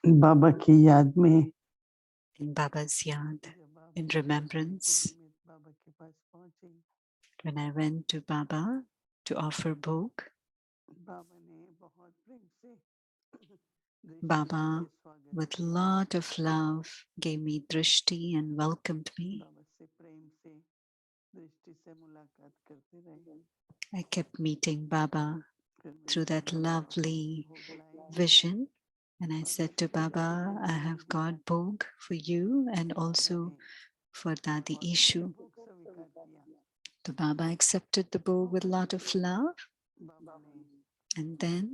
बाबा की याद में in Baba's yad, जब बाबा in की आरती के remembrance, निमित्त बाबा के पास पहुंचे, when I went to Baba to offer bhog, बाबा ने बहुत प्रेम से दृष्टि दे Baba, के स्वागत with किया। lot of love, gave me drishti and welcomed me. बाबा से प्रेम से दृष्टि से मुलाकात करते रहे। I kept meeting Baba फिर मैंने through that बाबा को lovely भोग लाए vision. And I और said to दृष्टि दे के Baba, I मुलाकात have किया। got bhog for you and Baba also ने for Dadi बहुत प्रिय Ishu. भोग स्वीकार किया। So Baba accepted the bhog with a lot of love. बाबा ने And then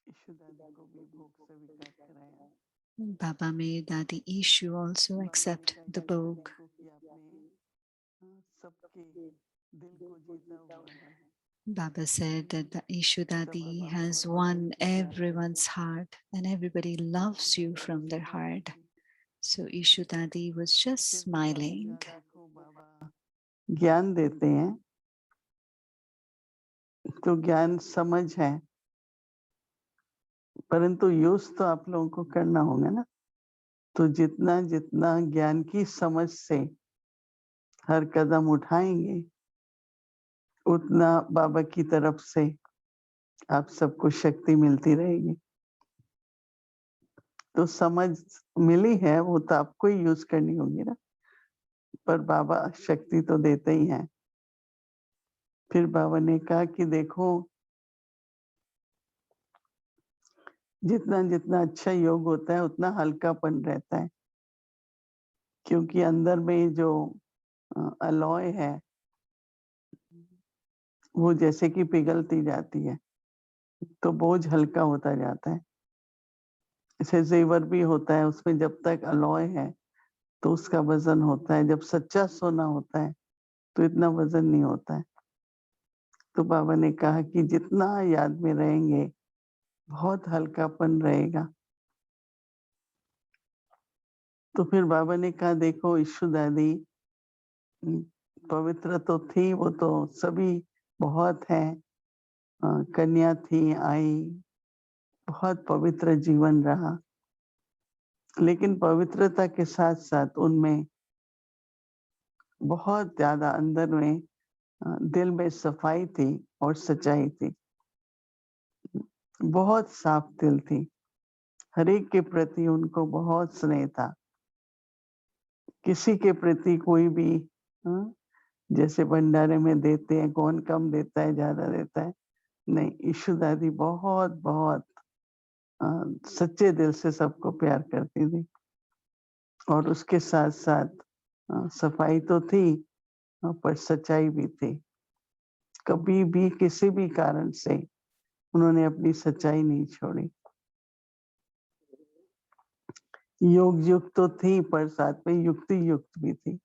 ईशु दादी को भी भोग स्वीकार कराया। Baba made Dadi Ishu also बाबा ने accept कहा the ईशु bhog. देखो कि आपने सबके दिल को जीता हुआ है। Baba said that the Ishu सब अब Dadi has बहुत प्रेम won से प्यार करते everyone's हैं। heart and everybody Ishu loves you दादी from their मुस्कुराती heart. थी। So Ishu Dadi was just फिर बाबा ने smiling. कहा देखो बाबा ज्ञान देते हैं तो ज्ञान समझ है, परंतु यूज तो आप लोगों को करना होगा ना। तो जितना जितना ज्ञान की समझ से हर कदम उठाएंगे, उतना बाबा की तरफ से आप सबको शक्ति मिलती रहेगी। तो समझ मिली है वो तो आपको ही यूज करनी होगी ना, पर बाबा शक्ति तो देते ही हैं। फिर बाबा ने कहा कि देखो जितना जितना अच्छा योग होता है उतना हल्कापन रहता है, क्योंकि अंदर में जो अलॉय है वो जैसे कि पिघलती जाती है तो बोझ हल्का होता जाता है। जैसे जेवर भी होता है, उसमें जब तक अलॉय है तो उसका वजन होता है, जब सच्चा सोना होता है तो इतना वजन नहीं होता है। तो बाबा ने कहा कि जितना याद में रहेंगे बहुत हल्कापन रहेगा। तो फिर बाबा ने कहा देखो ईशु दादी पवित्र तो थी, वो तो सभी बहुत हैं, कन्या थी, आई, बहुत पवित्र जीवन रहा, लेकिन पवित्रता के साथ साथ उनमें बहुत ज्यादा अंदर में दिल में सफाई थी और सच्चाई थी। बहुत साफ दिल थी, हर एक के प्रति उनको बहुत स्नेह था। किसी के प्रति कोई भी जैसे भंडारे में देते हैं कौन कम देता है ज्यादा देता है, नहीं, ईशु दादी बहुत बहुत सच्चे दिल से सबको प्यार करती थी। और उसके साथ साथ सफाई तो थी पर सच्चाई भी थी। कभी भी किसी भी कारण से उन्होंने अपनी सच्चाई नहीं छोड़ी। योग युक्त तो थी पर साथ में युक्ति युक्त भी थी,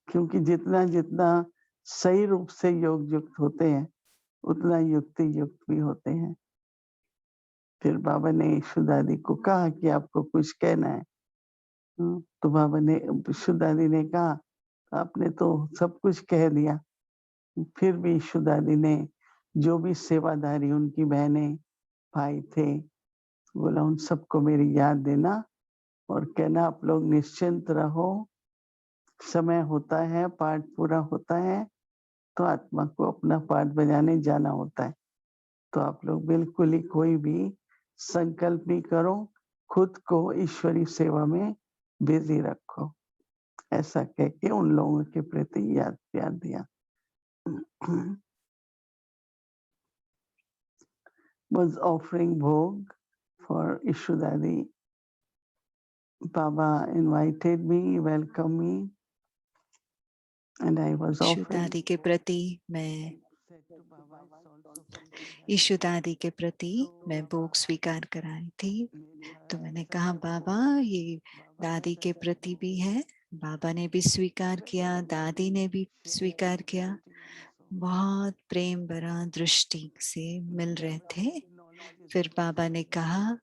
क्योंकि जितना जितना सही रूप से योग युक्त होते हैं उतना युक्ति युक्त भी होते हैं। फिर बाबा ने ईशु दादी को कहा कि आपको कुछ कहना है। तो बाबा ने ईशु दादी ने कहा आपने तो सब कुछ कह दिया। फिर भी ईशु दादी ने जो भी सेवादारी उनकी बहनें भाई थे बोला उन सबको मेरी याद देना और कहना आप लोग निश्चिंत रहो, समय होता है, पाठ पूरा होता है तो आत्मा को अपना पाठ बजाने जाना होता है। तो आप लोग बिल्कुल ही कोई भी संकल्प नहीं करो, खुद को ईश्वरी सेवा में बिजी रखो, ऐसा कह के उन लोगों के प्रति याद प्यार दिया। Was offering bhog for Ishu Dadi. Baba invited me, welcomed me, and I was Ishu offering. Dadi के प्रति मैं Said to Baba, it's also feeling that Ishu Dadi के प्रति मैं भोग स्वीकार कराई थी। तो मैंने कहा बाबा ये दादी के प्रति भी है, बाबा ने भी स्वीकार किया, दादी ने भी स्वीकार किया। बहुत प्रेम भरा दृष्टि से मिल रहे थे। फिर बाबा ने कहा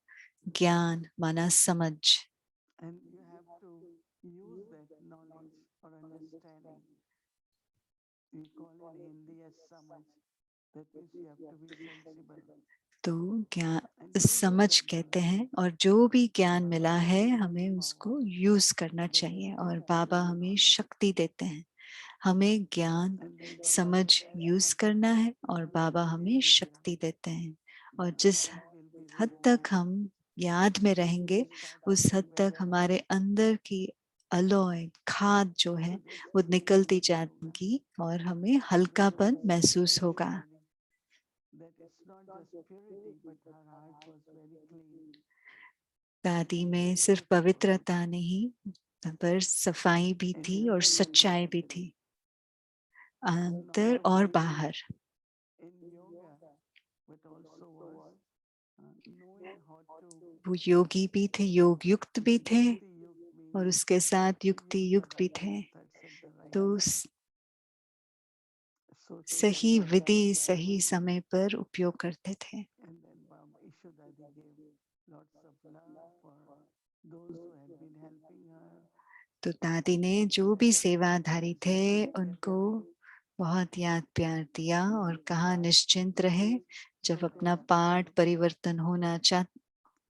ज्ञान माना समझ, and you have to use that knowledge or understanding. We call in Hindi as samajh. That means you have to be sensible. तो ज्ञान समझ कहते हैं, और जो भी ज्ञान मिला है हमें उसको यूज करना चाहिए, और बाबा हमें शक्ति देते हैं। हमें ज्ञान समझ यूज करना है और बाबा हमें शक्ति देते हैं। और जिस हद तक हम याद में रहेंगे उस हद तक हमारे अंदर की अलॉय खाद जो है वो निकलती जाएगी और हमें हल्कापन महसूस होगा। दादी में सिर्फ पवित्रता नहीं पर सफाई भी थी और सच्चाई भी थी, अंदर और बाहर। वो योगी भी थे, योग युक्त भी थे और उसके साथ युक्ति युक्त भी थे। तो सही विधि सही समय पर उपयोग करते थे। तो दादी ने जो भी सेवाधारी थे उनको बहुत याद प्यार दिया और कहा निश्चिंत रहे, जब अपना पाठ परिवर्तन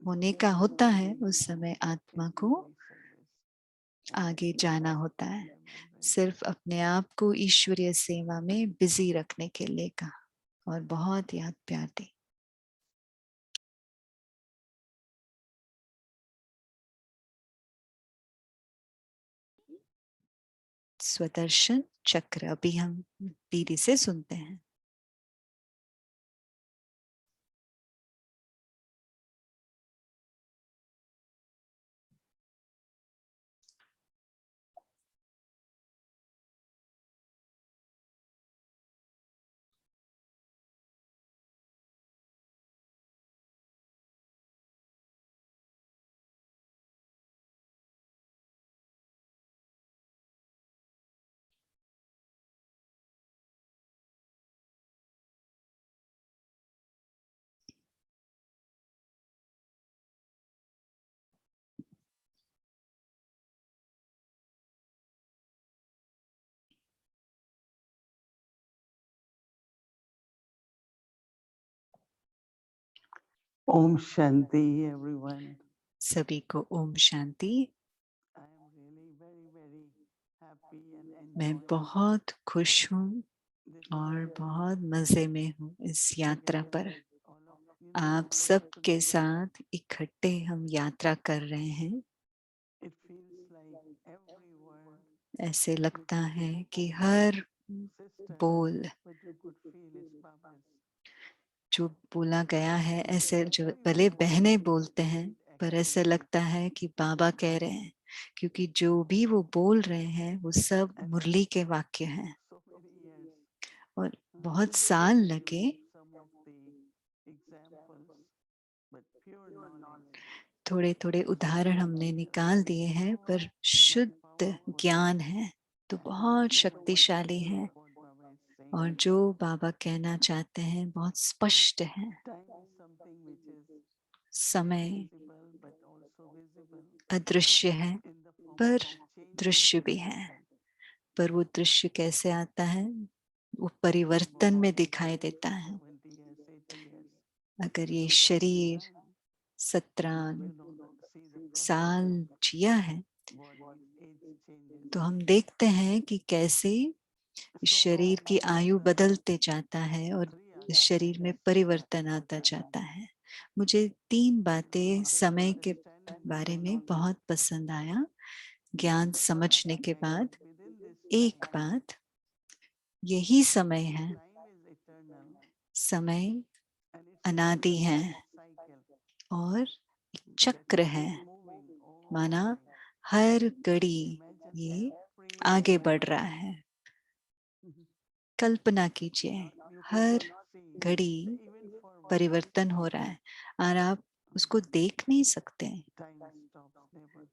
होने का होता है उस समय आत्मा को आगे जाना होता है। सिर्फ अपने आप को ईश्वरीय सेवा में बिजी रखने के लिए कहा और बहुत याद प्यार दी। स्वदर्शन चक्र अभी हम दीदी से सुनते हैं। ओम शांति एवरीवन। सभी को ओम शांति। मैं बहुत खुश हूँ और बहुत मजे में हूँ इस यात्रा पर। आप सब के साथ इकट्ठे हम यात्रा कर रहे हैं। ऐसे लगता है कि हर बोल जो बोला गया है, ऐसे जो भले बहनें बोलते हैं पर ऐसे लगता है कि बाबा कह रहे हैं, क्योंकि जो भी वो बोल रहे हैं वो सब मुरली के वाक्य हैं। और बहुत साल लगे, थोड़े थोड़े उदाहरण हमने निकाल दिए हैं, पर शुद्ध ज्ञान है तो बहुत शक्तिशाली है। और जो बाबा कहना चाहते हैं बहुत स्पष्ट है। समय अदृश्य है पर दृश्य भी है। पर वो दृश्य कैसे आता है? वो परिवर्तन में दिखाई देता है। अगर ये शरीर 17 साल जिया है तो हम देखते हैं कि कैसे शरीर की आयु बदलते जाता है और शरीर में परिवर्तन आता जाता है। मुझे 3 बातें समय के बारे में बहुत पसंद आया ज्ञान समझने के बाद। एक बात, यही समय है, समय अनादि है और एक चक्र है, माना हर घड़ी ये आगे बढ़ रहा है। कल्पना कीजिए हर घड़ी परिवर्तन हो रहा है और आप उसको देख नहीं सकते।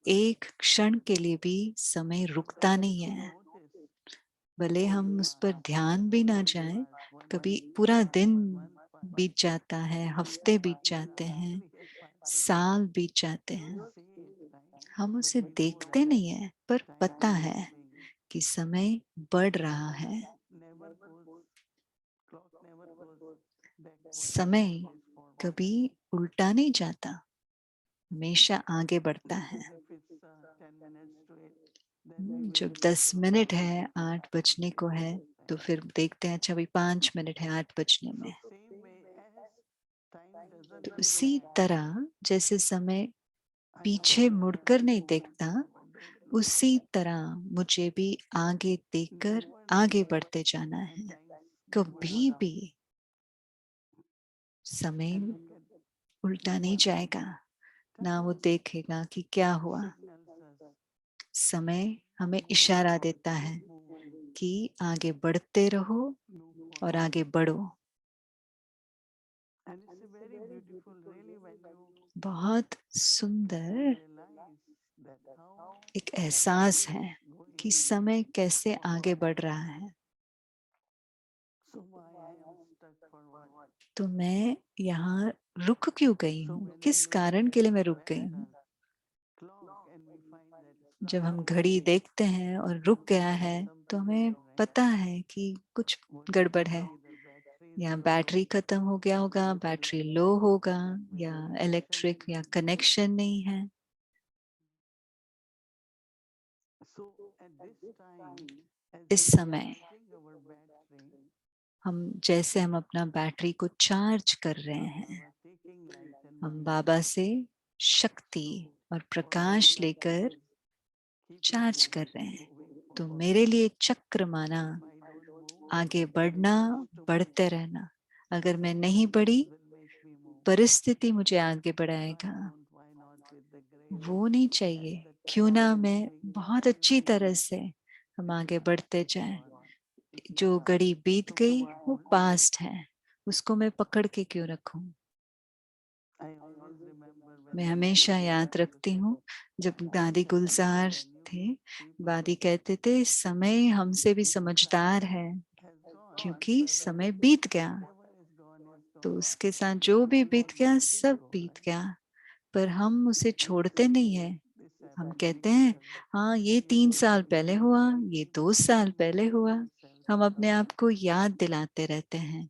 एक क्षण के लिए भी समय रुकता नहीं है। भले हम उस पर ध्यान भी ना जाए, कभी पूरा दिन बीत जाता है, हफ्ते बीत जाते हैं, साल बीत जाते हैं, हम उसे देखते नहीं है पर पता है कि समय बढ़ रहा है। समय कभी उल्टा नहीं जाता, हमेशा आगे बढ़ता है। जब 10 मिनट है 8 बजने को है, तो फिर देखते हैं अच्छा अभी 5 मिनट है 8 बजने में। तो उसी तरह जैसे समय पीछे मुड़कर नहीं देखता, उसी तरह मुझे भी आगे देखकर आगे बढ़ते जाना है। कभी भी समय उल्टा नहीं जाएगा, ना वो देखेगा कि क्या हुआ। समय हमें इशारा देता है कि आगे बढ़ते रहो और आगे बढ़ो। बहुत सुंदर एक एहसास है कि समय कैसे आगे बढ़ रहा है। तो मैं यहाँ रुक क्यों गई हूँ, किस कारण के लिए मैं रुक गई हूँ। जब हम घड़ी देखते हैं और रुक गया है, तो हमें पता है कि कुछ गड़बड़ है, या बैटरी खत्म हो गया होगा, बैटरी लो होगा, या इलेक्ट्रिक या कनेक्शन नहीं है। इस समय हम अपना बैटरी को चार्ज कर रहे हैं, हम बाबा से शक्ति और प्रकाश लेकर चार्ज कर रहे हैं। तो मेरे लिए चक्र माना आगे बढ़ना, बढ़ते रहना। अगर मैं नहीं बढ़ी, परिस्थिति मुझे आगे बढ़ाएगा, वो नहीं चाहिए। क्यों ना मैं बहुत अच्छी तरह से हम आगे बढ़ते जाएं। जो घड़ी बीत गई वो पास्ट है, उसको मैं पकड़ के क्यों रखूं। मैं हमेशा याद रखती हूँ, जब दादी गुलजार थे, दादी कहते थे समय हमसे भी समझदार है, क्योंकि समय बीत गया। तो उसके साथ जो भी बीत गया सब बीत गया, पर हम उसे छोड़ते नहीं है। हम कहते हैं हाँ ये 3 साल पहले हुआ, ये 2 साल पहले हुआ। हम अपने आप को याद दिलाते रहते हैं।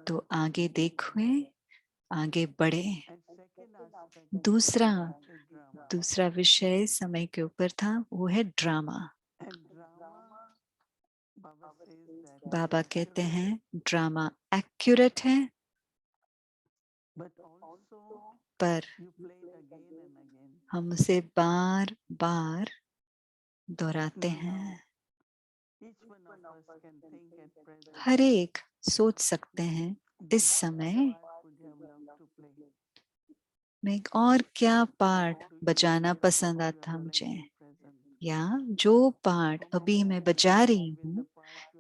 तो आगे देखो, आगे बढ़े। दूसरा विषय समय के ऊपर था, वो है ड्रामा। बाबा कहते हैं ड्रामा एक्यूरेट है, पर हम उसे बार बार दोहराते हैं। हर एक सोच सकते हैं इस समय मैं और क्या पार्ट बजाना पसंद आता मुझे, या जो पार्ट अभी मैं बजा रही हूँ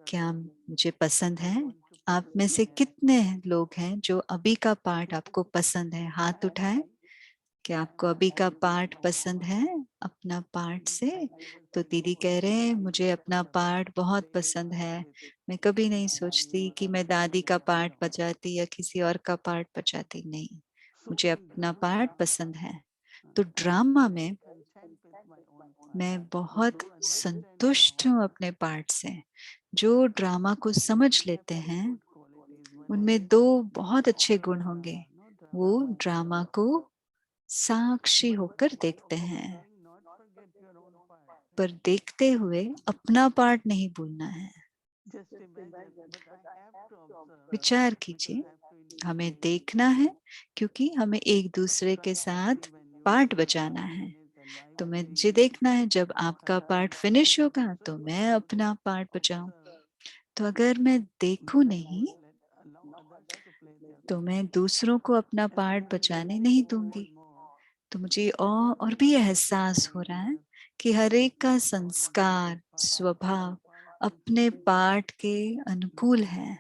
क्या मुझे पसंद है। आप में से कितने लोग हैं जो अभी का पार्ट आपको पसंद है, हाथ उठाएं। क्या आपको अभी का पार्ट पसंद है अपना पार्ट से। तो दीदी कह रहे हैं मुझे अपना पार्ट बहुत पसंद है, मैं कभी नहीं सोचती कि मैं दादी का पार्ट बजाती या किसी और का पार्ट बजाती, नहीं, मुझे अपना पार्ट पसंद है। तो ड्रामा में मैं बहुत संतुष्ट हूँ अपने पार्ट से। जो ड्रामा को समझ लेते हैं उनमें 2 बहुत अच्छे गुण होंगे। वो ड्रामा को साक्षी होकर देखते हैं, पर देखते हुए अपना पार्ट नहीं भूलना है। विचार कीजिए, हमें देखना है क्योंकि हमें एक दूसरे के साथ पार्ट बचाना है। तो मुझे देखना है जब आपका पार्ट फिनिश होगा तो मैं अपना पार्ट बचाऊं। तो अगर मैं देखूं नहीं तो मैं दूसरों को अपना पार्ट बचाने नहीं दूंगी। तो मुझे और भी एहसास हो रहा है कि हर एक का संस्कार स्वभाव अपने पार्ट के अनुकूल है।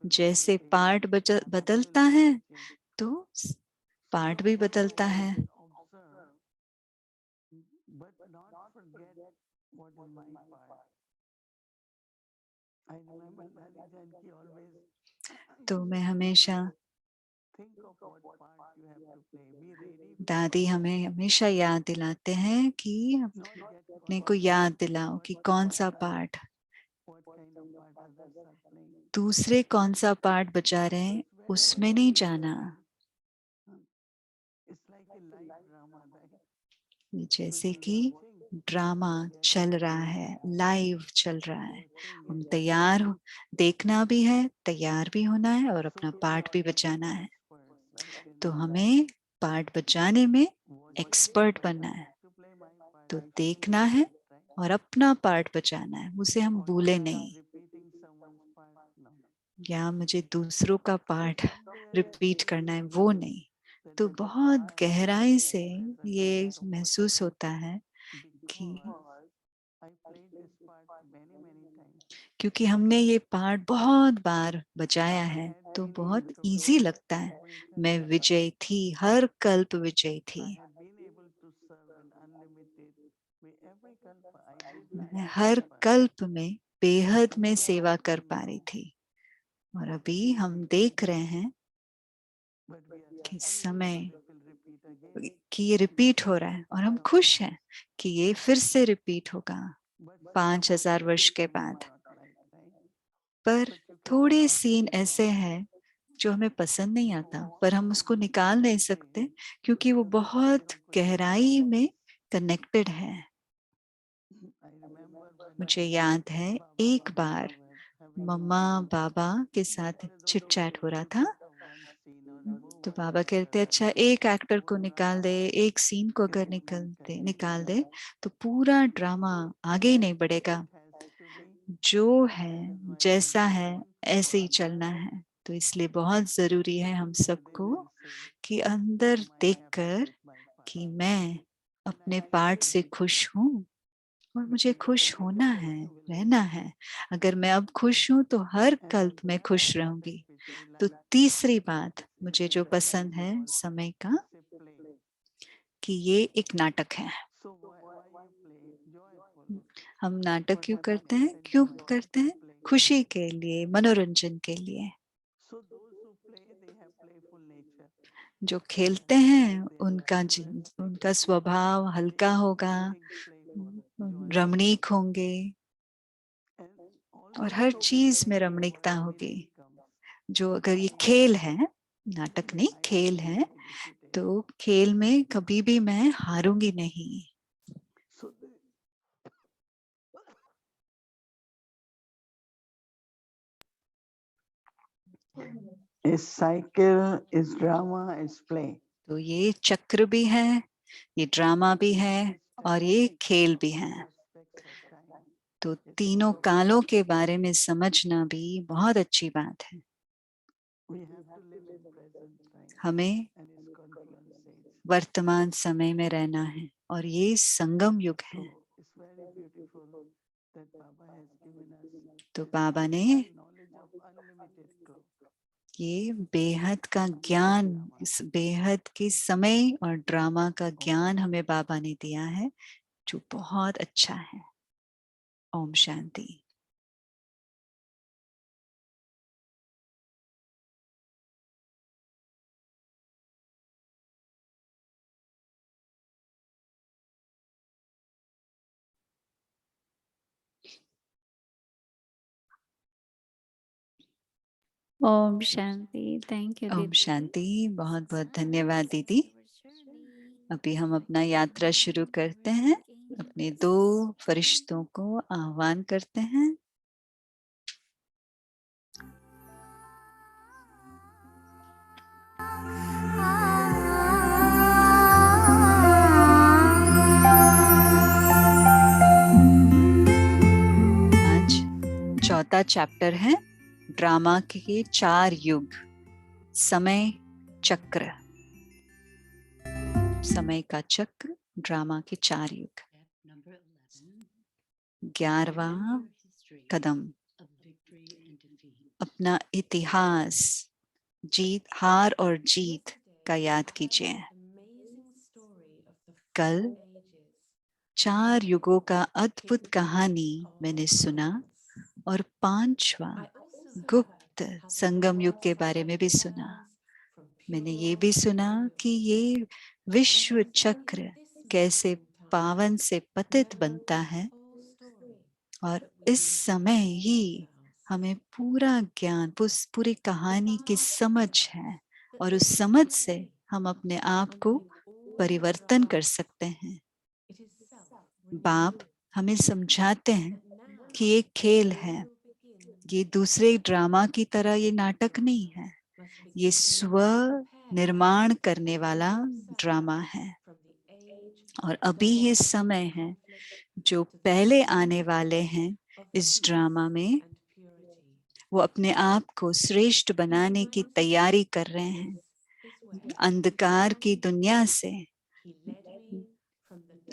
जैसे पार्ट बदलता है तो पार्ट भी बदलता है। तो मैं हमेशा, दादी हमें हमेशा याद दिलाते हैं कि अपने को याद दिलाओ कि कौन सा पार्ट, दूसरे कौन सा पार्ट बजा रहे हैं, उसमें नहीं जाना। जैसे कि ड्रामा चल रहा है, लाइव चल रहा है, हम तैयार हो, देखना भी है, तैयार भी होना है और अपना पार्ट भी बचाना है। तो हमें पार्ट बचाने में एक्सपर्ट बनना है। तो देखना है और अपना पार्ट बचाना है, उसे हम भूले नहीं। या मुझे दूसरों का पार्ट रिपीट करना है, वो नहीं। तो बहुत गहराई से ये महसूस होता है कि क्योंकि हमने ये पार्ट बहुत बार बजाया है तो बहुत इजी लगता है। मैं विजय थी, हर कल्प विजय थी। मैं हर कल्प में बेहद में सेवा कर पा रही थी। और अभी हम देख रहे हैं कि समय कि ये रिपीट हो रहा है और हम खुश हैं कि ये फिर से रिपीट होगा 5000 वर्ष के बाद। पर थोड़े सीन ऐसे हैं जो हमें पसंद नहीं आता, पर हम उसको निकाल नहीं सकते क्योंकि वो बहुत गहराई में कनेक्टेड है। मुझे याद है एक बार मम्मा बाबा के साथ चिट चैट हो रहा था। तो बाबा कहते अच्छा एक एक्टर को निकाल दे, एक सीन को अगर निकाल दे तो पूरा ड्रामा आगे ही नहीं बढ़ेगा। जो है जैसा है ऐसे ही चलना है। तो इसलिए बहुत जरूरी है हम सबको कि अंदर देखकर कि मैं अपने पार्ट से खुश हूँ और मुझे खुश होना है, रहना है। अगर मैं अब खुश हूं तो हर कल्प में खुश रहूंगी। तो तीसरी बात मुझे जो पसंद है समय का, कि ये एक नाटक है। हम नाटक क्यों करते हैं? क्यों करते हैं? खुशी के लिए, मनोरंजन के लिए। जो खेलते हैं उनका स्वभाव हल्का होगा, रमणीक होंगे और हर चीज में रमणीकता होगी। जो अगर ये खेल है, नाटक नहीं खेल है, तो खेल में कभी भी मैं हारूंगी नहीं। Is cycle, is drama, is play. तो ये चक्र भी है, ये ड्रामा भी है और ये खेल भी है। तो तीनों कालों के बारे में समझना भी बहुत अच्छी बात है। हमें वर्तमान समय में रहना है और ये संगम युग है। तो बाबा ने ये बेहद का ज्ञान, इस बेहद के समय और ड्रामा का ज्ञान हमें बाबा ने दिया है, जो बहुत अच्छा है। ओम शांति। ओम शांति। Thank you Om Shanti. बहुत बहुत धन्यवाद दीदी। अभी हम अपना यात्रा शुरू करते हैं। अपने 2 फरिश्तों को आह्वान करते हैं। आज चौथा चैप्टर है ड्रामा के 4 युग। समय चक्र, समय का चक्र, ड्रामा के 4 युग। 11वां कदम, अपना इतिहास, जीत, हार और जीत का याद कीजिए। कल 4 युगों का अद्भुत कहानी मैंने सुना और 5वां गुप्त संगम युग के बारे में भी सुना। मैंने ये भी सुना कि ये विश्व चक्र कैसे पावन से पतित बनता है और इस समय ही हमें पूरा ज्ञान, पूरी कहानी की समझ है और उस समझ से हम अपने आप को परिवर्तन कर सकते हैं। बाप हमें समझाते हैं कि ये खेल है, ये दूसरे ड्रामा की तरह ये नाटक नहीं है, ये स्व निर्माण करने वाला ड्रामा है। और अभी ये समय है, जो पहले आने वाले हैं इस ड्रामा में, वो अपने आप को श्रेष्ठ बनाने की तैयारी कर रहे हैं। अंधकार की दुनिया से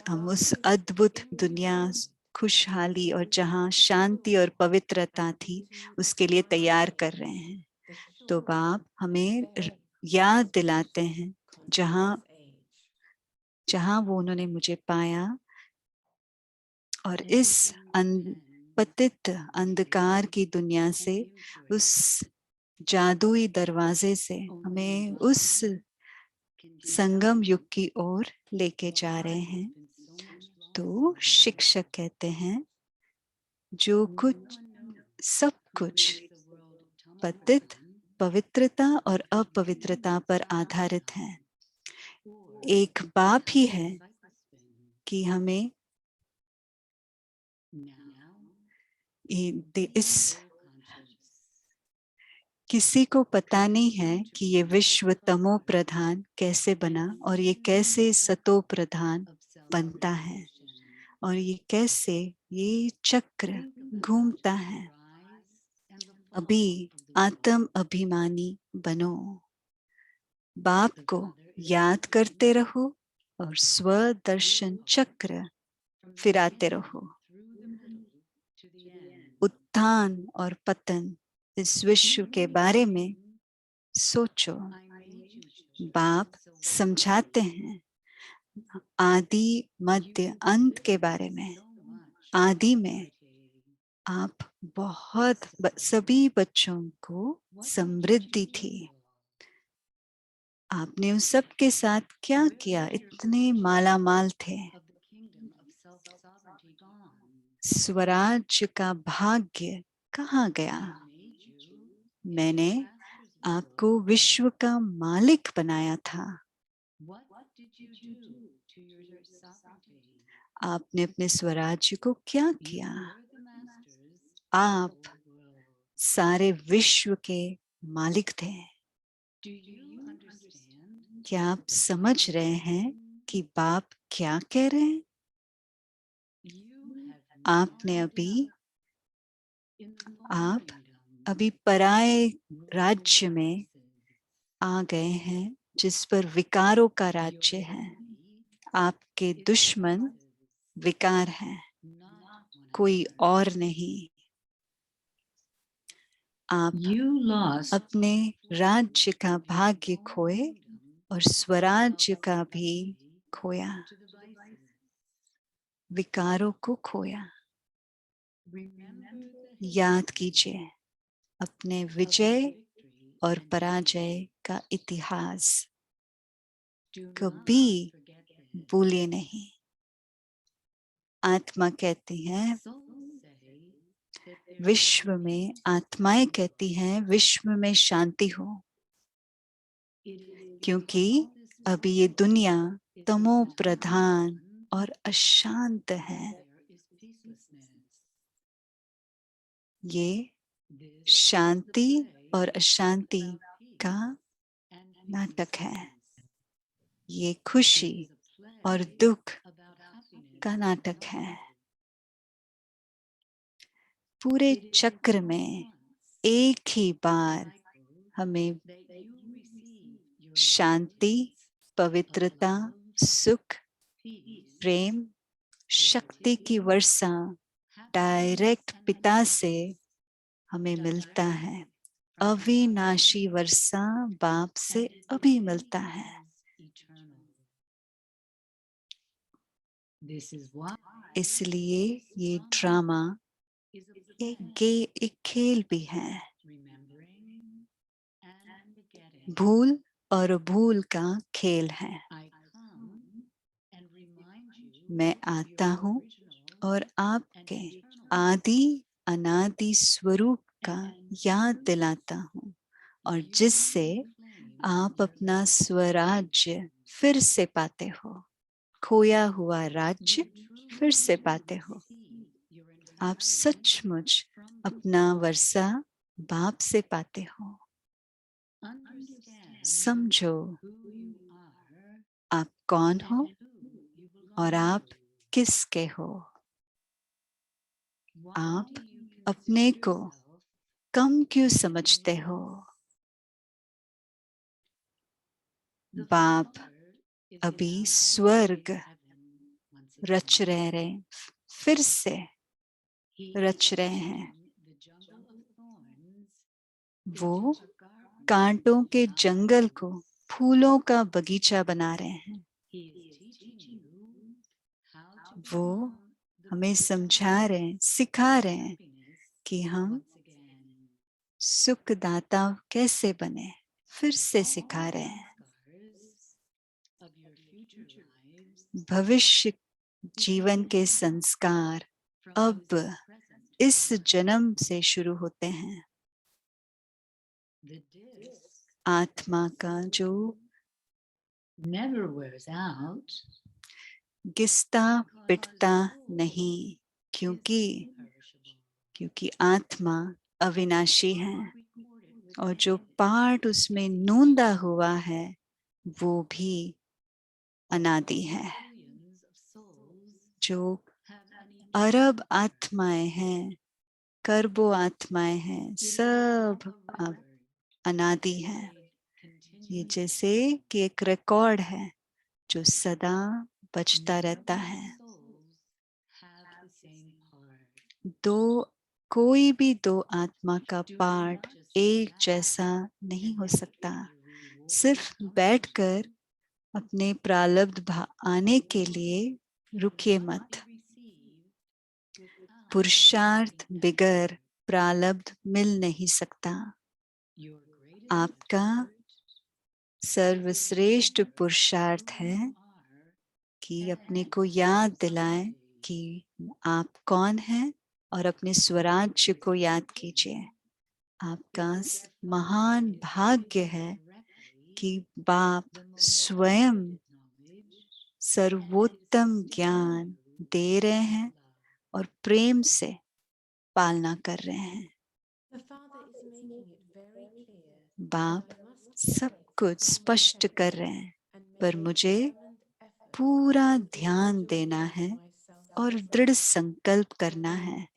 हम उस अद्भुत दुनिया, खुशहाली और जहाँ शांति और पवित्रता थी, उसके लिए तैयार कर रहे हैं। तो बाप हमें याद दिलाते हैं जहाँ वो उन्होंने मुझे पाया, और इस पतित अंधकार की दुनिया से, उस जादुई दरवाजे से हमें उस संगम युग की ओर लेके जा रहे हैं। तो शिक्षक कहते हैं, जो कुछ सब कुछ पतित, पवित्रता और अपवित्रता पर आधारित है। एक बाप ही है कि हमें इस किसी को पता नहीं है कि ये विश्व तमो प्रधान कैसे बना और ये कैसे सतो प्रधान बनता है, और ये कैसे ये चक्र घूमता है। अभी आत्म अभिमानी बनो, बाप को याद करते रहो और स्वदर्शन चक्र फिराते रहो। उत्थान और पतन इस विश्व के बारे में सोचो। बाप समझाते हैं आदि मध्य अंत के बारे में। आदि में आप सभी बच्चों को समृद्धि थी। आपने उन सब के साथ क्या किया? इतने माला माल थे। स्वराज्य का भाग्य कहाँ गया? मैंने आपको विश्व का मालिक बनाया था। आपने अपने स्वराज्य को क्या किया? आप सारे विश्व के मालिक थे। क्या आप समझ रहे हैं कि बाप क्या कह रहे हैं? आप अभी पराये राज्य में आ गए हैं, जिस पर विकारों का राज्य है। आपके दुश्मन विकार हैं, कोई और नहीं। आप अपने राज्य का भाग्य खोए और स्वराज्य का भी खोया, विकारों को खोया। याद कीजिए अपने विजय और पराजय का इतिहास, कभी भूलिए नहीं। आत्मा कहती है, विश्व में आत्माएं कहती हैं, विश्व में शांति हो, क्योंकि अभी ये दुनिया तमो प्रधान और अशांत है। ये शांति और अशांति का नाटक है। ये खुशी और दुख का नाटक है। पूरे चक्र में एक ही बार हमें शांति, पवित्रता, सुख, प्रेम, शक्ति की वर्षा डायरेक्ट पिता से हमें मिलता है। अविनाशी वर्षा बाप से अभी मिलता है। इसलिए ये ड्रामा एक खेल भी है। भूल और भूल का खेल है। मैं आता हूँ और आपके आदि अनादि स्वरूप का याद दिलाता हूँ और जिससे आप अपना स्वराज्य फिर से पाते हो, खोया हुआ राज्य फिर से पाते हो। आप सचमुच अपना वर्षा बाप से पाते हो। समझो आप कौन हो और आप किसके हो। आप अपने को कम क्यों समझते हो? बाप अभी स्वर्ग रच रहे फिर से रच रहे हैं। वो कांटों के जंगल को फूलों का बगीचा बना रहे हैं। वो हमें समझा रहे हैं, सिखा रहे हैं कि हम सुखदाता कैसे बने, फिर से सिखा रहे हैं। भविष्य जीवन के संस्कार अब इस जन्म से शुरू होते हैं। आत्मा का जो घिसता पिटता नहीं, क्योंकि आत्मा अविनाशी है और जो पाठ उसमें नूंदा हुआ है वो भी अनादि है। जो अरब आत्माएं हैं, करबो आत्माएं हैं, सब अनादि है। ये जैसे कि एक रिकॉर्ड है जो सदा बजता रहता है। कोई भी दो आत्मा का पाठ एक जैसा नहीं हो सकता। सिर्फ बैठकर अपने प्रारब्ध आने के लिए रुकिए मत। पुरुषार्थ बिगर प्रारब्ध मिल नहीं सकता। आपका सर्वश्रेष्ठ पुरुषार्थ है कि अपने को याद दिलाएं कि आप कौन हैं और अपने स्वराज्य को याद कीजिए। आपका महान भाग्य है कि बाप स्वयं सर्वोत्तम ज्ञान दे रहे हैं और प्रेम से पालना कर रहे हैं। बाप सब कुछ स्पष्ट कर रहे हैं, पर मुझे पूरा ध्यान देना है और दृढ़ संकल्प करना है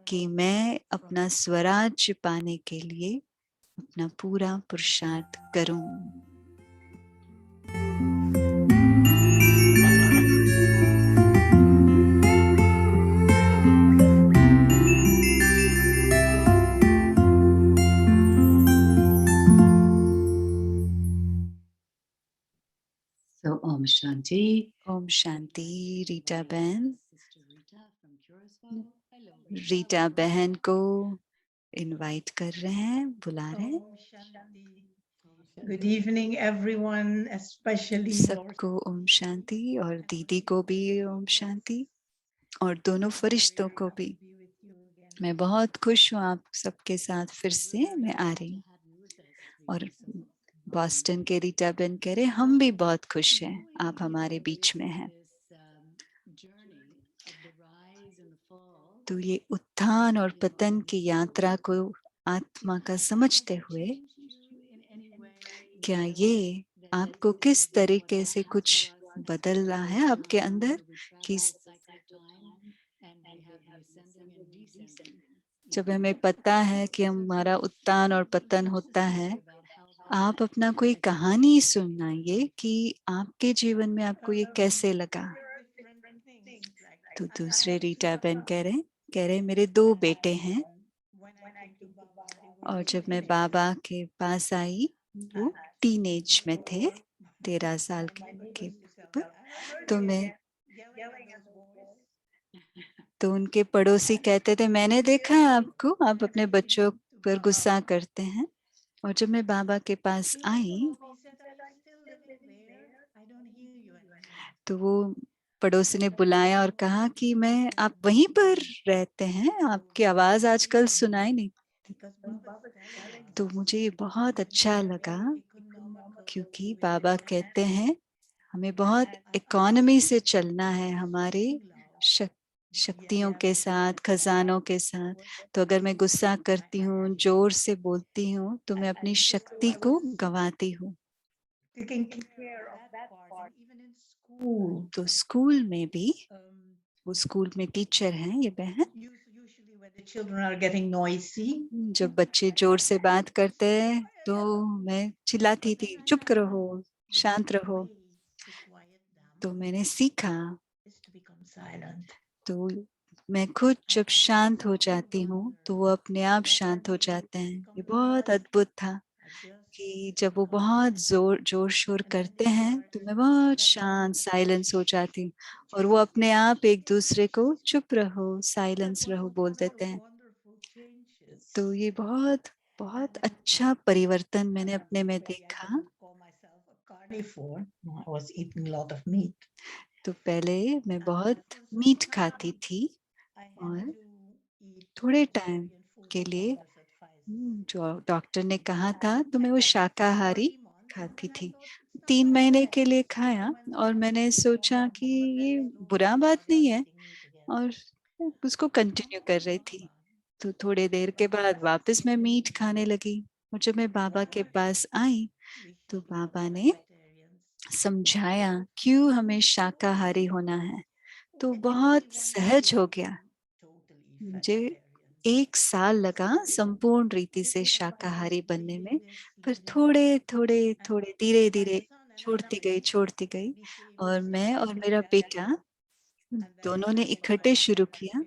कि मैं अपना स्वराज्य पाने के लिए अपना पूरा पुरुषार्थ करूं। So Om Shanti. Om Shanti. Rita बहन, रीटा बहन को इनवाइट कर रहे हैं, बुला रहे हैं। Good evening, everyone, especially सबको ओम शांति और दीदी को भी ओम शांति और दोनों फरिश्तों को भी। मैं बहुत खुश हूँ आप सबके साथ फिर से मैं आ रही हूँ। और बॉस्टन के रीटा बहन कह रहे हम भी बहुत खुश हैं आप हमारे बीच में हैं। तो ये उत्थान और पतन की यात्रा को आत्मा का समझते हुए क्या ये आपको किस तरीके से कुछ बदल रहा है आपके अंदर कि जब हमें पता है कि हमारा उत्थान और पतन होता है, आप अपना कोई कहानी सुनाइए कि आपके जीवन में आपको ये कैसे लगा। तो दूसरे रीटा बहन कह रहे मेरे 2 बेटे हैं और जब मैं बाबा के पास आई वो टीनेज में थे, 13 साल के तो उनके पड़ोसी कहते थे मैंने देखा है आपको, आप अपने बच्चों पर गुस्सा करते हैं। और जब मैं बाबा के पास आई तो वो पड़ोसी ने बुलाया और कहा कि आप वहीं पर रहते हैं, आपकी आवाज आजकल सुनाई नहीं। तो मुझे ये बहुत अच्छा लगा, क्योंकि बाबा कहते हैं हमें बहुत इकोनॉमी से चलना है, हमारे शक्तियों के साथ, खजानों के साथ। तो अगर मैं गुस्सा करती हूँ, जोर से बोलती हूँ, तो मैं अपनी शक्ति को गंवाती हूँ। तो स्कूल में भी, वो स्कूल में टीचर हैं ये बहन, जब बच्चे जोर से बात करते हैं तो मैं चिल्लाती थी, चुप रहो, शांत रहो। तो मैंने सीखा, तो मैं खुद जब शांत हो जाती हूँ तो वो अपने आप शांत हो जाते हैं। ये बहुत अद्भुत था कि जब वो बहुत जोर शोर करते हैं तो मैं बहुत शांत, साइलेंस हो जाती हूँ, और वो अपने आप एक दूसरे को चुप रहो, साइलेंस रहो बोल देते हैं। तो ये बहुत बहुत अच्छा परिवर्तन मैंने अपने में देखा। तो पहले मैं बहुत मीट खाती थी, और थोड़े टाइम के लिए जो डॉक्टर ने कहा था तो मैं वो शाकाहारी खाती थी। 3 महीने के लिए खाया, और मैंने सोचा कि ये बुरा बात नहीं है, और उसको कंटिन्यू कर रही थी। तो थोड़े देर के बाद वापस मैं मीट खाने लगी, और जब मैं बाबा के पास आई तो बाबा ने समझाया क्यों हमें शाकाहारी होना है। तो बहुत सहज हो गया। मुझे 1 साल लगा संपूर्ण रीति से शाकाहारी बनने में, पर थोड़े थोड़े थोड़े धीरे धीरे छोड़ती गई, और मैं और मेरा बेटा दोनों ने इकट्ठे शुरू किया।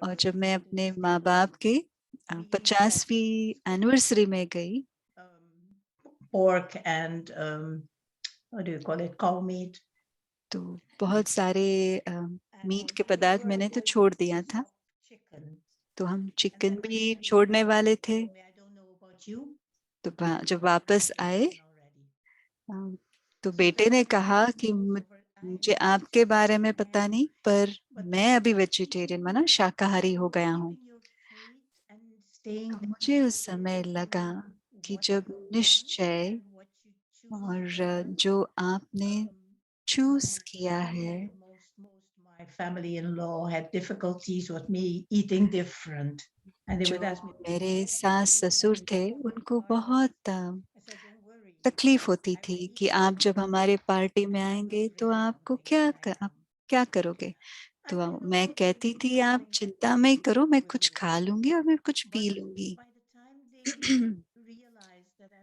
और जब मैं अपने माँ बाप के 50वीं एनिवर्सरी में गई, pork and what do you call it, cow meat. तो बहुत सारे मीट के पदार्थ मैंने तो छोड़ दिया था। तो हम चिकन भी छोड़ने वाले थे। तो जब वापस आए तो बेटे ने कहा कि मुझे आपके बारे में पता नहीं, पर मैं अभी वेजिटेरियन, माना शाकाहारी हो गया हूँ। तो मुझे उस समय लगा कि जब निश्चय और जो आपने चूज किया है, जो मेरे सास ससुर थे उनको बहुत तकलीफ होती थी कि आप जब हमारे पार्टी में आएंगे तो आपको आप क्या करोगे। तो मैं कहती थी आप चिंता मत करो, मैं कुछ खा लूंगी और मैं कुछ पी लूंगी।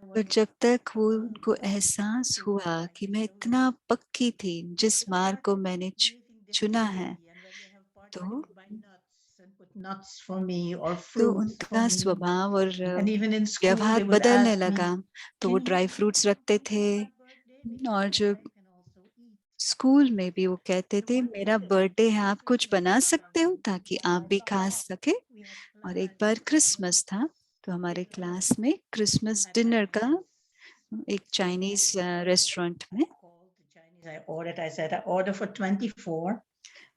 पर जब तक वो उनको एहसास हुआ कि मैं इतना पक्की थी जिस मार्ग को मैंने चुना है, तो उनका स्वभाव और व्यवहार बदलने लगा। तो वो ड्राई फ्रूट्स रखते थे, और जो स्कूल में भी वो कहते थे मेरा बर्थडे है, आप कुछ बना सकते हो ताकि आप भी खा सके। और एक बार क्रिसमस था, तो हमारे क्लास में क्रिसमस डिनर का एक चाइनीज रेस्टोरेंट में,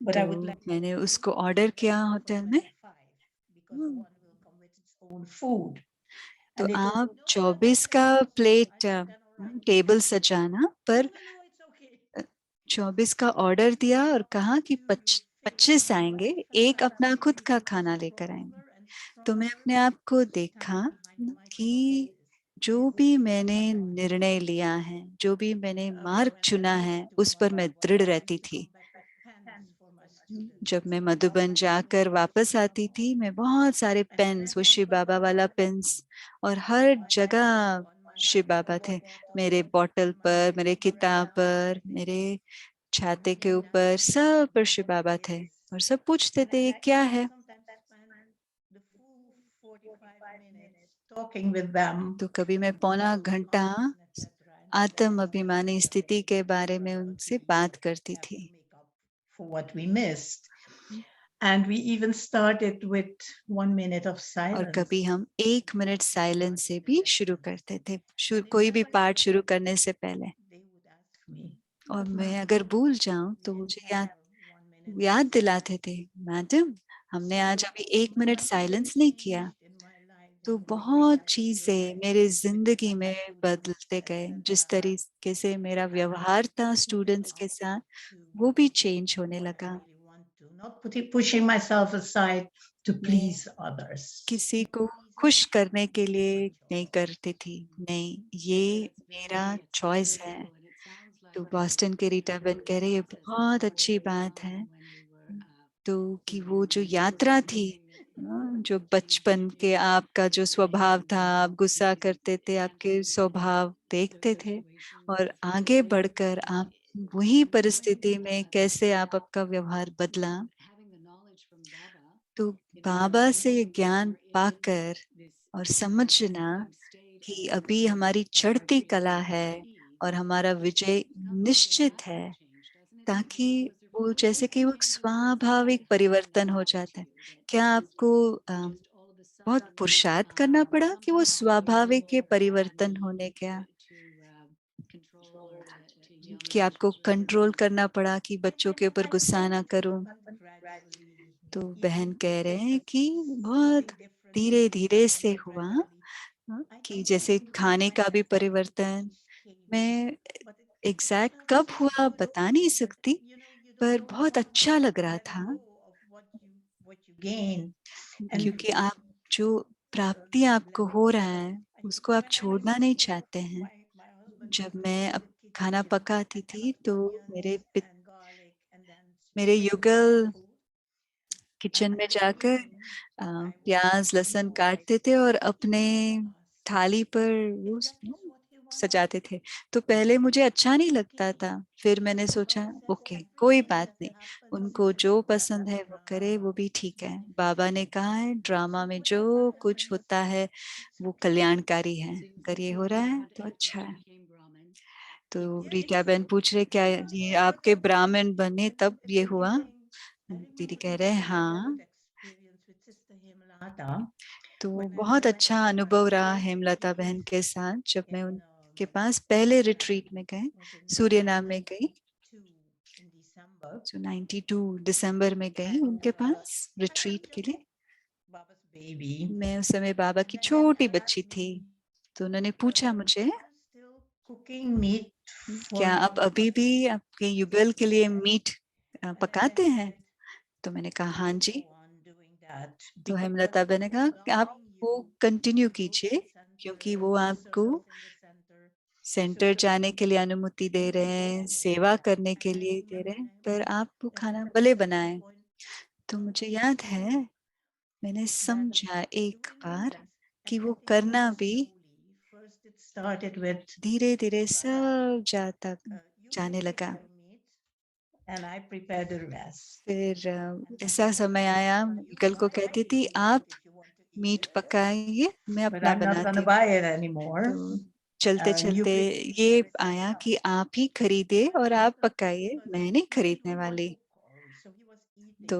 तो मैंने उसको ऑर्डर किया होटल में। तो आप 24 का प्लेट टेबल सजाना, पर 24 का ऑर्डर दिया और कहा कि 25 आएंगे, एक अपना खुद का खाना लेकर आएंगे। तो मैं अपने आप को देखा कि जो भी मैंने निर्णय लिया है, जो भी मैंने मार्ग चुना है, उस पर मैं दृढ़ रहती थी। जब मैं मधुबन जाकर वापस आती थी, मैं बहुत सारे पेन्स, वो शिव बाबा वाला पेन्स, और हर जगह शिव बाबा थे, मेरे बॉटल पर, मेरे किताब पर, मेरे छाते के ऊपर, सब पर शिव बाबा थे। और सब पूछते थे ये क्या है। तो कभी मैं पौना घंटा आत्म अभिमानी स्थिति के बारे में उनसे बात करती थी। And we even started with 1 minute of silence. और कभी हम 1 मिनट साइलेंस से भी शुरू करते थे, कोई भी पाठ शुरू करने से पहले। और मैं अगर भूल जाऊं तो मुझे याद दिलाते थे, मैडम हमने आज अभी 1 मिनट साइलेंस नहीं किया। तो बहुत चीजें मेरे जिंदगी में बदलते गए। जिस तरीके से मेरा व्यवहार था स्टूडेंट्स के साथ, वो भी चेंज होने लगा। Not pushing myself aside to please others. किसी को खुश करने के लिए नहीं करती थी, नहीं, ये मेरा चॉइस है। तो बॉस्टन के रीटा बेन कह रहे ये बहुत अच्छी बात है। तो कि वो जो यात्रा थी, जो बचपन के आपका जो स्वभाव था, आप गुस्सा करते थे, आपके स्वभाव देखते थे, और आगे बढ़कर आप वही परिस्थिति में कैसे आप आपका व्यवहार बदला। तो बाबा से ये ज्ञान पाकर और समझना कि अभी हमारी चढ़ती कला है और हमारा विजय निश्चित है, ताकि वो जैसे कि वो एक स्वाभाविक परिवर्तन हो जाता है। क्या आपको बहुत पुरुषार्थ करना पड़ा कि वो स्वाभाविक ये परिवर्तन होने गया? कि आपको कंट्रोल करना पड़ा कि बच्चों के ऊपर गुस्सा ना करूं? तो बहन कह रहे हैं कि बहुत धीरे धीरे से हुआ, कि जैसे खाने का भी परिवर्तन। मैं एग्जैक्ट कब हुआ बता नहीं सकती, पर बहुत अच्छा लग रहा था, क्योंकि आप जो प्राप्ति आपको हो रहा है उसको आप छोड़ना नहीं चाहते हैं। जब मैं अब खाना पकाती थी तो मेरे युगल किचन में जाकर प्याज लहसुन काटते थे और अपने थाली पर वो सजाते थे। तो पहले मुझे अच्छा नहीं लगता था, फिर मैंने सोचा ओके कोई बात नहीं, उनको जो पसंद है वो करे, वो भी ठीक है। बाबा ने कहा है ड्रामा में जो कुछ होता है वो कल्याणकारी है, अगर ये हो रहा है तो अच्छा है। तो रीटा बहन पूछ रहे क्या ये आपके ब्राह्मण बने तब ये हुआ? दीदी कह रहे हैं हाँ। तो बहुत अच्छा अनुभव रहा हेमलता बहन के साथ जब मैं उनके पास पहले रिट्रीट में गए, सूर्य नाम में गई। जो 92 दिसंबर में गई उनके पास रिट्रीट के लिए। मैं उस समय बाबा की छोटी बच्ची थी। तो उन्होंने पूछा मुझे क्या आप अभी भी आपके युगल के लिए मीट पकाते हैं? तो मैंने कहा हाँ जी। तो हेमलता बहन ने कहा कि आप वो कंटिन्यू कीजिए, क्योंकि वो आपको सेंटर जाने के लिए अनुमति दे रहे हैं, सेवा करने के लिए दे रहे हैं, पर आप वो खाना भले बनाएं। तो मुझे याद है मैंने समझा एक बार कि वो करना भी धीरे धीरे सब जाने लगा। फिर ऐसा समय आया कल को कहती थी आप मीट पकाइए, मैं अपना बनाती हूँ। तो चलते चलते ये आया कि आप ही खरीदे और आप पकाइए, मैं नहीं खरीदने वाली। तो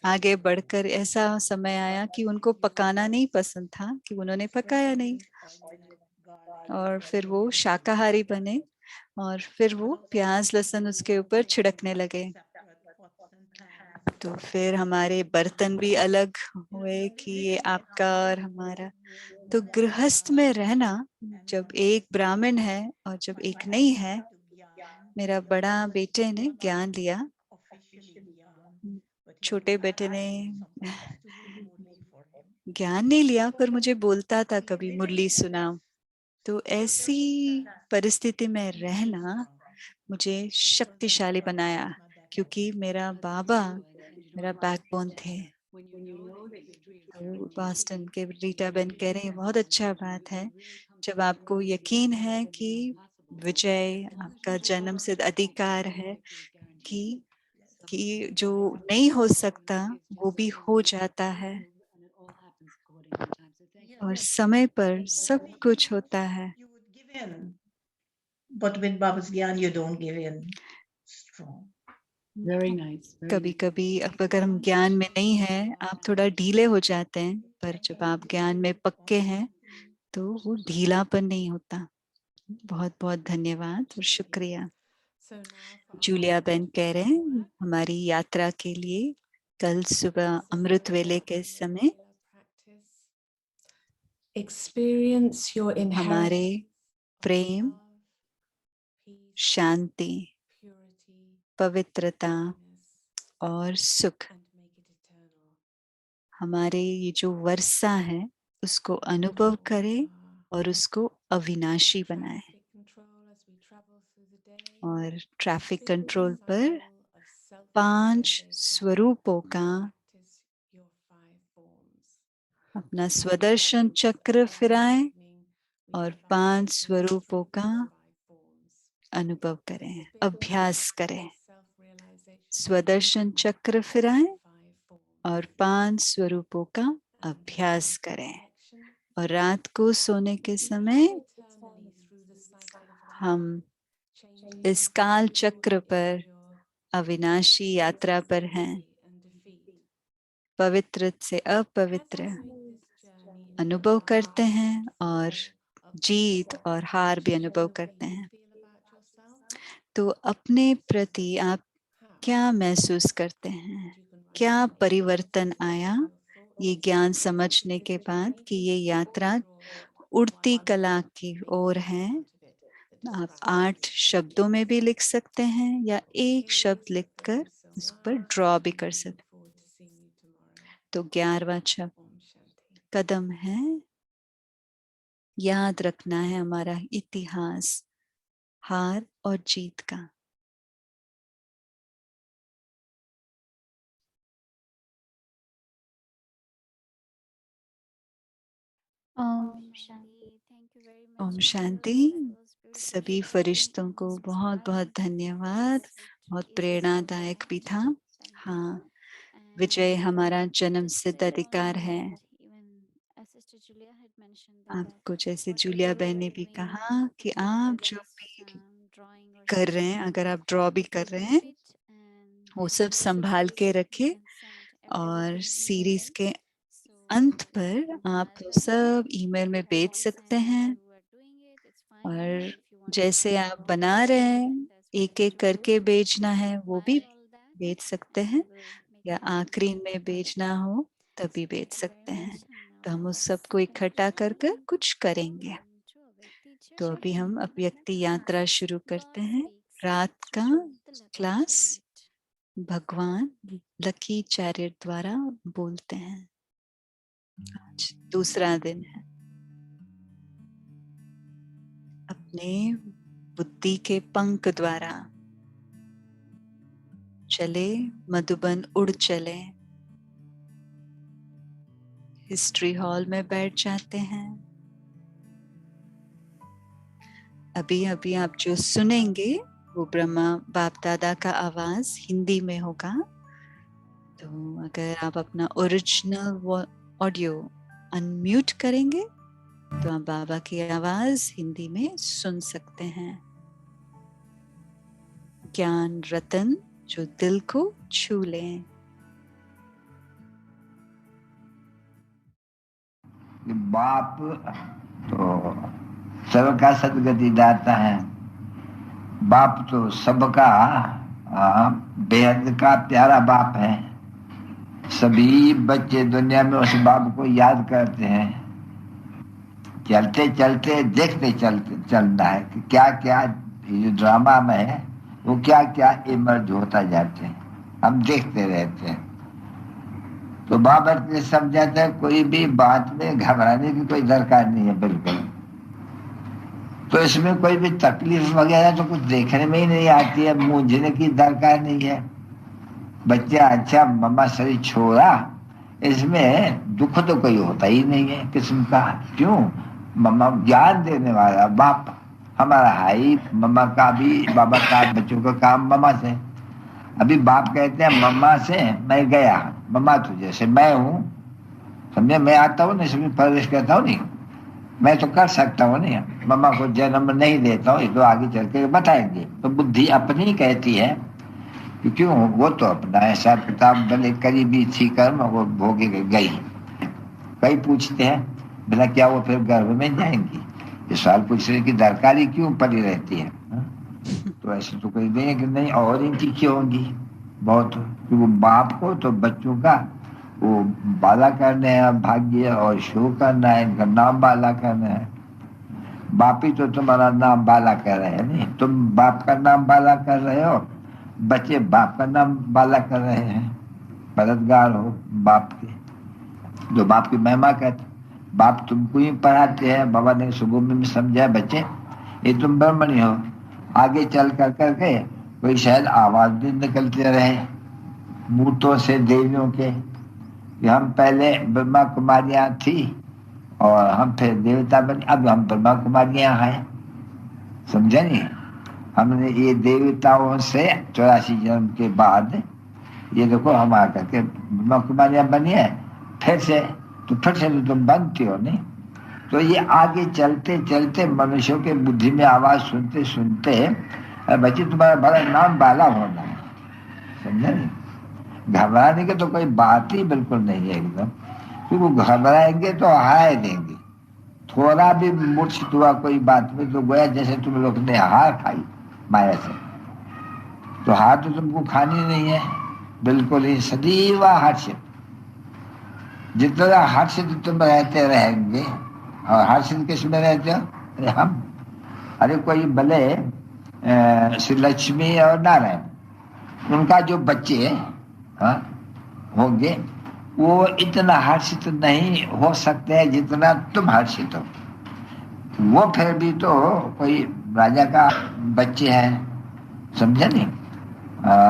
आगे बढ़कर ऐसा समय आया कि उनको पकाना नहीं पसंद था, कि उन्होंने पकाया नहीं, और फिर वो शाकाहारी बने और फिर वो प्याज लहसुन उसके ऊपर छिड़कने लगे। तो फिर हमारे बर्तन भी अलग हुए कि ये आपका और हमारा। तो गृहस्थ में रहना, जब एक ब्राह्मण है और जब एक नहीं है, मेरा बड़ा बेटे ने ज्ञान लिया, छोटे बेटे ने ज्ञान नहीं लिया पर मुझे बोलता था कभी मुरली सुनाओ। तो ऐसी परिस्थिति में रहना मुझे शक्तिशाली बनाया, क्योंकि मेरा बाबा मेरा बैकबोन थे। तो बॉस्टन के रीटा बेन कह रहे हैं बहुत अच्छा बात है जब आपको यकीन है कि विजय आपका जन्म सिद्ध अधिकार है, कि जो नहीं हो सकता वो भी हो जाता है, और समय पर सब कुछ होता है। But with Baba's Gyan, you don't give in strong. Very nice. कभी कभी अब अगर हम ज्ञान में नहीं है आप थोड़ा ढीले हो जाते हैं, पर जब आप ज्ञान में पक्के हैं तो वो ढीलापन नहीं होता। बहुत बहुत धन्यवाद और शुक्रिया। जूलिया बेन कह रहे हैं हमारी यात्रा के लिए कल सुबह अमृत वेले के समय experience your हमारे inheritance Prem, of love, peace, Shanti, purity, पवित्रता happiness, और सुख, and make it eternal. हमारे ये जो वर्षा है उसको अनुभव करें और उसको अविनाशी बनाए। Traffic control as we travel through the day. और traffic Sit control in the पर cycle of 5 self-realization. स्वरूपों का Practice your 5 forms. अपना स्वदर्शन चक्र फिराएं और 5 स्वरूपों का अनुभव करें, अभ्यास करें। स्वदर्शन चक्र फिराएं और 5 स्वरूपों का अभ्यास करें। और रात को सोने के समय हम इस काल चक्र पर अविनाशी यात्रा पर हैं, पवित्र से अपवित्र अनुभव करते हैं और जीत और हार भी अनुभव करते हैं। तो अपने प्रति आप क्या महसूस करते हैं? क्या परिवर्तन आया ये ज्ञान समझने के बाद कि ये यात्रा उड़ती कला की ओर है? आप 8 शब्दों में भी लिख सकते हैं या एक शब्द लिखकर उस पर ड्रॉ भी कर सकते। तो 11वां कदम है, याद रखना है हमारा इतिहास हार और जीत का। Om Shanti. Thank you very much. Om Shanti. सभी फरिश्तों को बहुत बहुत धन्यवाद। बहुत प्रेरणादायक भी था। हाँ, विजय हमारा जन्म सिद्ध अधिकार है। आपको जैसे जूलिया बहन ने भी कहा कि आप जो भी कर रहे हैं, अगर आप ड्रॉ भी कर रहे हैं, वो सब संभाल के रखें और सीरीज के अंत पर आप सब ईमेल में भेज सकते हैं। और जैसे आप बना रहे हैं, एक एक करके भेजना है वो भी भेज सकते हैं, या आखिरी में भेजना हो तभी भेज सकते हैं। तो हम उस सबको इकट्ठा कर कर कुछ करेंगे। तो अभी हम अव्यक्ति यात्रा शुरू करते हैं। रात का क्लास भगवान लकी चैरियट द्वारा बोलते हैं। आज दूसरा दिन है। अपने बुद्धि के पंख द्वारा चले, मधुबन उड़ चले। हिस्ट्री हॉल में बैठ जाते हैं। अभी अभी आप जो सुनेंगे वो ब्रह्मा बाप दादा का आवाज हिंदी में होगा। तो अगर आप अपना ओरिजिनल ऑडियो अनम्यूट करेंगे तो आप बाबा की आवाज हिंदी में सुन सकते हैं। ज्ञान रतन जो दिल को छू लें। बाप तो सबका सदगति दाता है। बाप तो सबका बेहद का प्यारा बाप है। सभी बच्चे दुनिया में उस बाप को याद करते हैं। चलते चलते देखते चलना है कि क्या क्या ये ड्रामा में है, वो क्या क्या इमर्ज होता जाते हैं, हम देखते रहते हैं। तो बाबा ने समझाता है कोई भी बात में घबराने की कोई दरकार नहीं है बिल्कुल। तो इसमें कोई भी तकलीफ वगैरह तो कुछ देखने में ही नहीं आती है, मूंझने की दरकार नहीं है। बच्चा अच्छा मम्मा शरीर छोड़ा, इसमें दुख तो कोई होता ही नहीं है किस्म का। क्यों? मम्मा ज्ञान देने वाला बाप हमारा है ही। मम्मा का भी, बाबा का, बच्चों का काम मम्मा से। अभी बाप कहते हैं मम्मा से मैं गया, मम्मा तो जैसे मैं हूँ, समझे, मैं आता हूँ ना, इसमें परवरिश करता हूँ नहीं, मैं तो कर सकता हूँ नहीं, मम्मा को जन्म नहीं देता हूँ, ये तो आगे चल के बताएंगे। तो बुद्धि अपनी कहती है कि क्यों, वो तो अपना ऐसा किताब भले करीबी थी कर्म, वो भोगे गई। कई पूछते हैं बिना क्या वो फिर गर्भ में जाएंगी, ये सवाल पूछने की दरकारी क्यों पड़ी रहती है? तो ऐसे तो कोई नहीं कि नहीं, और इनकी क्यों होंगी बहुत। तो वो बाप को तो बच्चों का वो बाला करने हैं भाग्य और शो करना है, इनका नाम बाला करना है। बाप ही तो तुम्हारा नाम बाला कर रहे हैं, नहीं तुम बाप का नाम बाला कर रहे हो, बच्चे बाप का नाम बाला कर रहे हैं। मददगार हो बाप के, जो बाप की महिमा कहते। बाप तुमको ही पढ़ाते हैं। बाबा ने सुबह में समझाया, बच्चे ये तुम ब्रह्मणी हो, आगे चल कर करके कोई शायद आवाज भी निकलते रहे मूर्तों से देवियों के, कि हम पहले ब्रह्मा कुमारियां थी और हम फिर देवता बने, अब हम ब्रह्मा कुमारियां हैं। समझे नहीं? हमने ये देवताओं से 84 जन्म के बाद ये देखो हम आकर के ब्रह्मा कुमारियां बनी है फिर से, तो फिर से तो तुम बनती हो नहीं। तो ये आगे चलते चलते मनुष्यों के बुद्धि में आवाज सुनते सुनते बच्चे तुम्हारा बड़ा नाम बाला होना है। समझे नहीं? घबराने की तो कोई बात ही बिल्कुल नहीं है एकदम, क्योंकि घबराएंगे तो हार देंगे। थोड़ा भी मूर्छित हुआ कोई बात में तो गोया जैसे तुम लोग ने हार खाई माया से। तो हार तो तुमको खानी नहीं है, बिल्कुल ही सदैव हर्षित। जितना हर्षित तुम रहते रहेंगे, और हर्षित किस में रहते हो? अरे हम, अरे कोई भले श्री लक्ष्मी और नारायण, उनका जो बच्चे होंगे वो इतना हर्षित नहीं हो सकते हैं जितना तुम हर्षित हो। वो फिर भी तो कोई राजा का बच्चे हैं, समझे नहीं?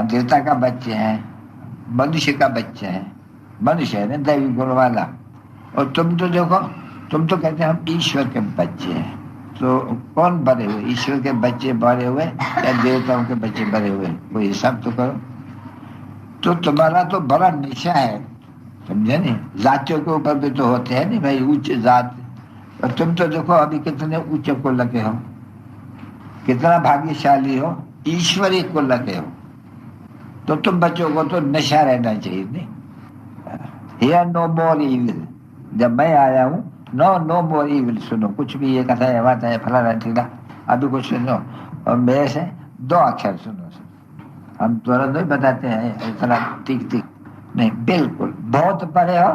देवता का बच्चे हैं, मनुष्य का बच्चा है, मनुष्य है ना दैवी गुण वाला। और तुम तो देखो, तुम तो कहते हैं हम ईश्वर के बच्चे हैं। तो कौन बड़े हुए? ईश्वर के बच्चे बड़े हुए या देवताओं के बच्चे बड़े हुए? कोई हिसाब तो करो। तो तुम्हारा तो बड़ा निशा है, समझे नहीं? जातियों के ऊपर भी तो होते हैं नहीं भाई, उच्च जात। और तुम तो देखो अभी कितने ऊंचे को लगे हो, कितना भाग्यशाली हो, ईश्वरी को लगे हो। तो तुम बच्चों को तो नशा रहना चाहिए नहीं? Here no more evil। जब मैं आया हूँ नो मोर इविल। सुनो, कुछ भी ये कथा है बात है फलाना ठीला, अभी कुछ सुनो और मेरे से 2 अक्षर सुनो। हम तुरंत नहीं बताते हैं इतना टिक नहीं, बिल्कुल बहुत पढ़े हो,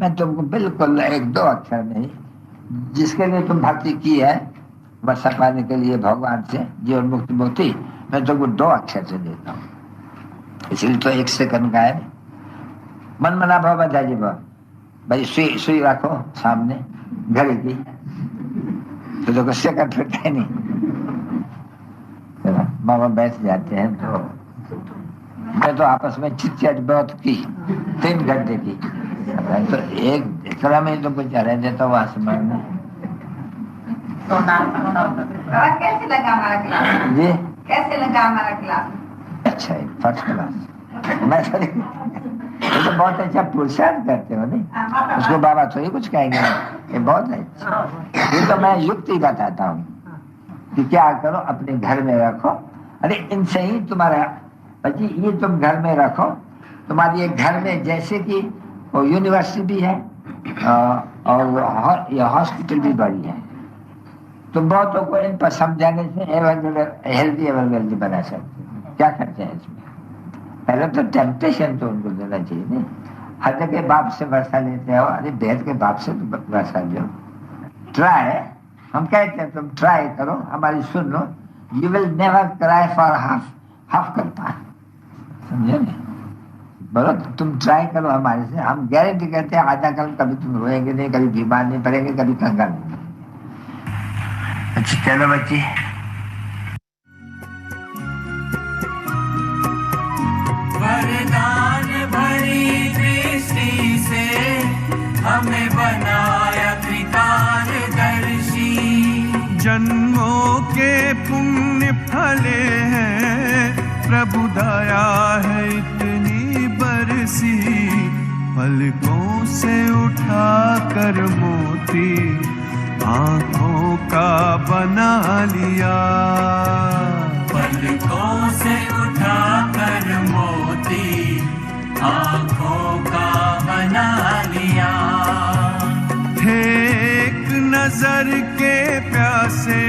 मैं तुमको बिल्कुल 1-2 अक्षर नहीं, जिसके लिए तुम भक्ति की है वर्षा पाने के लिए भगवान से जीवन मुक्ति, मैं तुमको 2 अक्षर से देता हूँ। इसलिए तो 1 सेकंड का है। मन मना भाव बता जी भाई, सुई रखो सामने घड़ी की, तो देखो सेकंड फिरता है नहीं। मामा बैठ जाते हैं तो मैं तो आपस में चिट बहुत की 3 घंटे की, तो एक इतना में तो कुछ रह देता हूँ आसमान में। कैसे लगा हमारा क्लास? जी कैसे लगा हमारा क्लास? अच्छा है, फर्स्ट क्लास। मैं तो बहुत अच्छा पुरुषार्थ करते हो नहीं, उसको बाबा थोड़ी कुछ कहेंगे, ये बहुत अच्छा। ये तो मैं युक्ति बताता हूँ कि क्या करो, अपने घर में रखो। अरे इनसे ही तुम्हारा बच्ची, ये तुम घर में रखो, तुम्हारी एक घर में जैसे कि वो यूनिवर्सिटी भी है और ये हॉस्पिटल भी बड़ी है। तुम बहुतों को इन पर समझाने से हेल्दी एवरवेल्दी बना सकते। क्या खर्चा है इसमें? पहले तो टेम्पटेशन तो उनको देना चाहिए नहीं। हर जगह बाप से वर्षा लेते हो, अरे बेहद के बाप से तो वर्षा लो। ट्राई, हम कहते हैं तुम ट्राई करो, हमारी सुन लो। You will never cry for half kalpa, समझे नहीं? बोलो तुम ट्राई करो हमारे से, हम गारंटी करते हैं आधा कल कभी तुम रोएंगे नहीं, कभी बीमार नहीं पड़ेंगे, कभी कंगाल नहीं। अच्छा चलो बच्ची, वरदान भरी दृष्टि से हमें बनाया त्रिकालदर्शी। जन्मों के पुण्य फले हैं, प्रभु दया है इतनी बरसी। पलकों से उठा कर मोती आंखों का बना लिया। पलकों से उठा कर मोती आंखों का बना लिया। थे एक नजर के प्यासे,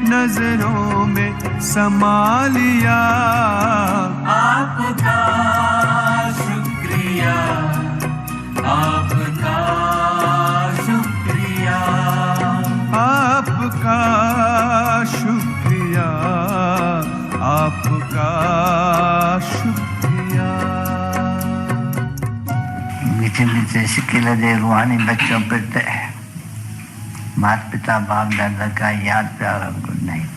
नजरों में समा लिया। आपका शुक्रिया मीठे मीठे सिक्के लगे रूहानी बच्चों पे माता पिता बाप दादा का याद प्यार और गुड नाइट।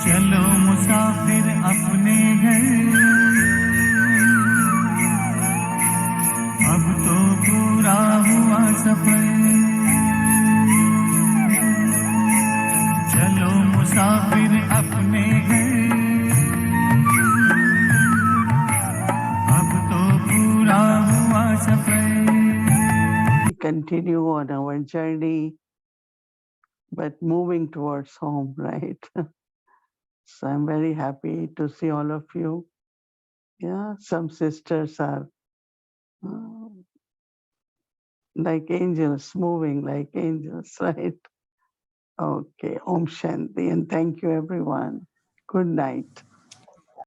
चलो मुसाफिर अपने घर, अब तो पूरा हुआ सफर। चलो मुसाफिर अपने घर, अब तो पूरा हुआ सफर। Continue on our journey, but moving towards home, right? So I'm very happy to see all of you. Yeah, some sisters are like angels, moving like angels, right? Okay, Om Shanti, and thank you everyone. Good night.